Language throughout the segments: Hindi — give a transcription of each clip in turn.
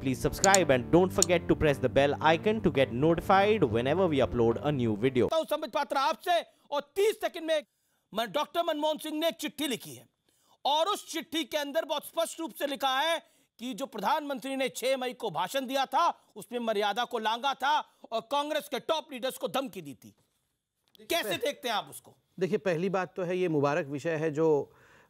please subscribe and don't forget to press the bell icon to get notified whenever we upload a new video. Sambit Patra आपसे और 30 सेकंड में डॉक्टर मनमोहन सिंह ने एक चिट्ठी लिखी है और उस चिट्ठी के अंदर बहुत स्पष्ट रूप से लिखा है कि जो प्रधानमंत्री ने 6 मई को भाषण दिया था उसमें मर्यादा को लांघा था और कांग्रेस के टॉप लीडर्स को धमकी दी थी। कैसे देखते हैं आप उसको? देखिए, पहली बात तो है ये मुबारक विषय है जो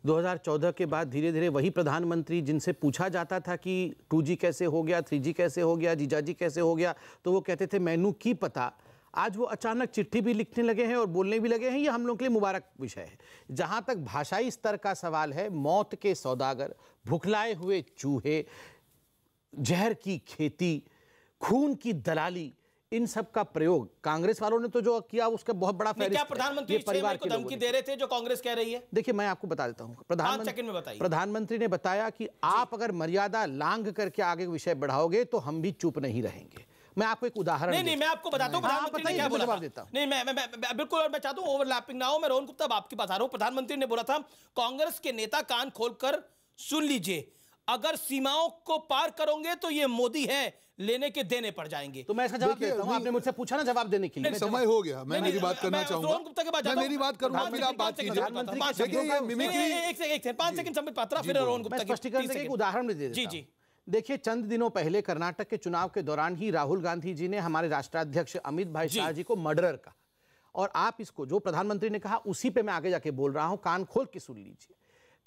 2014 के बाद धीरे धीरे वही प्रधानमंत्री जिनसे पूछा जाता था कि 2G कैसे हो गया, 3G कैसे हो गया, जीजाजी कैसे हो गया, तो वो कहते थे मैनू की पता। आज वो अचानक चिट्ठी भी लिखने लगे हैं और बोलने भी लगे हैं। ये हम लोग के लिए मुबारक विषय है। जहाँ तक भाषाई स्तर का सवाल है, मौत के सौदागर, भुखलाए हुए चूहे, जहर की खेती, खून की दलाली, इन सब का प्रयोग कांग्रेस वालों ने तो जो किया उसका बहुत बड़ा फैसला। क्या प्रधानमंत्री 6 मई को धमकी दे रहे थे जो कांग्रेस कह रही है? देखिए, मैं आपको बता देता हूँ। प्रधानमंत्री ने बताया कि आप अगर मर्यादा लांघ करके आगे विषय बढ़ाओगे तो हम भी चुप नहीं रहेंगे। मैं आपको एक उदाहरण नहीं, मैं आपको बताता हूं प्रधानमंत्री ने क्या बोला। जवाब देता हूं। नहीं, मैं बिल्कुल, और मैं चाहता हूं ओवरलैपिंग ना हो। मैं रोहन गुप्ता अब आपके पास आ रहा हूं। प्रधानमंत्री ने बोला था कांग्रेस के नेता कान खोलकर सुन लीजिए, अगर सीमाओं को पार करोगे तो ये मोदी है, लेने के देने पड़ जाएंगे। तो मैं इसका जवाब देता हूं। आपने मुझसे पूछा ना जवाब देने के लिए। समय हो गया, मैं मेरी बात करना चाहूंगा। रोहन गुप्ता के बाद मैं मेरी बात करूंगा, फिर आप बात कीजिए। एक 5 सेकंड संबित पात्रा, फिर रोहन गुप्ता। स्पष्टीकरण के एक उदाहरण भी दे देता हूं। जी। देखिए, चंद दिनों पहले कर्नाटक के चुनाव के दौरान ही राहुल गांधी जी ने हमारे राष्ट्राध्यक्ष अमित भाई शाह जी को मर्डरर कहा। और आप इसको जो प्रधानमंत्री ने कहा उसी पे मैं आगे जाके बोल रहा हूं, कान खोल के सुन लीजिए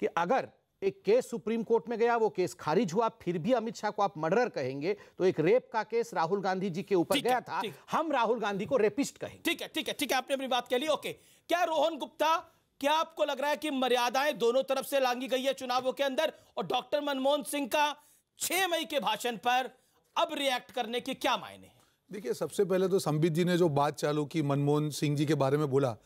कि अगर एक केस सुप्रीम कोर्ट में गया, वो केस खारिज हुआ, फिर भी अमित शाह को आप मर्डरर कहेंगे, तो एक रेप का केस राहुल गांधी जी के ऊपर गया था, हम राहुल गांधी को रेपिस्ट कहेंगे। ठीक है, आपने अपनी बात कह ली। ओके, क्या रोहन गुप्ता, क्या आपको लग रहा है कि मर्यादाएं दोनों तरफ से लांघी गई है चुनावों के अंदर, और डॉक्टर मनमोहन सिंह का 6 मई के भाषण पर अब रिएक्ट करने के क्या मायने हैं? देखिए, सबसे पहले तो संबित जी ने जो बात चालू की मनमोहन सिंह जी के बारे में बोला,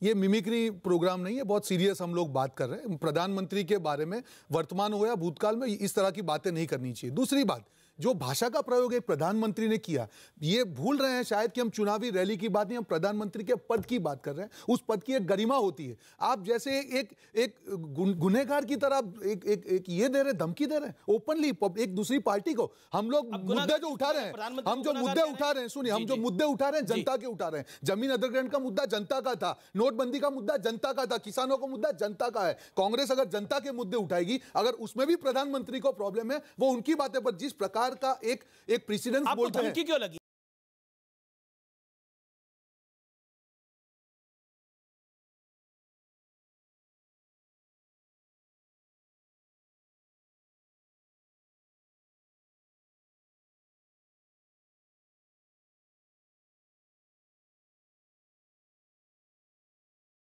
ये मिमिक्री प्रोग्राम नहीं है, बहुत सीरियस हम लोग बात कर रहे हैं। प्रधानमंत्री के बारे में वर्तमान हो या भूतकाल में इस तरह की बातें नहीं करनी चाहिए। दूसरी बात, जो भाषा का प्रयोग एक प्रधानमंत्री ने किया, ये भूल रहे हैं शायद कि हम चुनावी रैली की बात नहीं, हम प्रधानमंत्री के पद की बात कर रहे हैं। उस पद की एक गरिमा होती है। आप जैसे एक गुनहगार की तरह एक ये दे रहे, धमकी दे रहे हैं ओपनली एक दूसरी पार्टी को। हम लोग मुद्दे जो उठा रहे हैं, हम जो मुद्दे उठा रहे हैं, सुनिए, हम जो मुद्दे उठा रहे हैं जनता के उठा रहे हैं। जमीन अधिग्रहण का मुद्दा जनता का था, नोटबंदी का मुद्दा जनता का था, किसानों का मुद्दा जनता का है। कांग्रेस अगर जनता के मुद्दे उठाएगी, अगर उसमें भी प्रधानमंत्री को प्रॉब्लम है, वो उनकी बातें पर जिस प्रकार का एक प्रेसिडेंस बोलते हैं। क्यों लगी?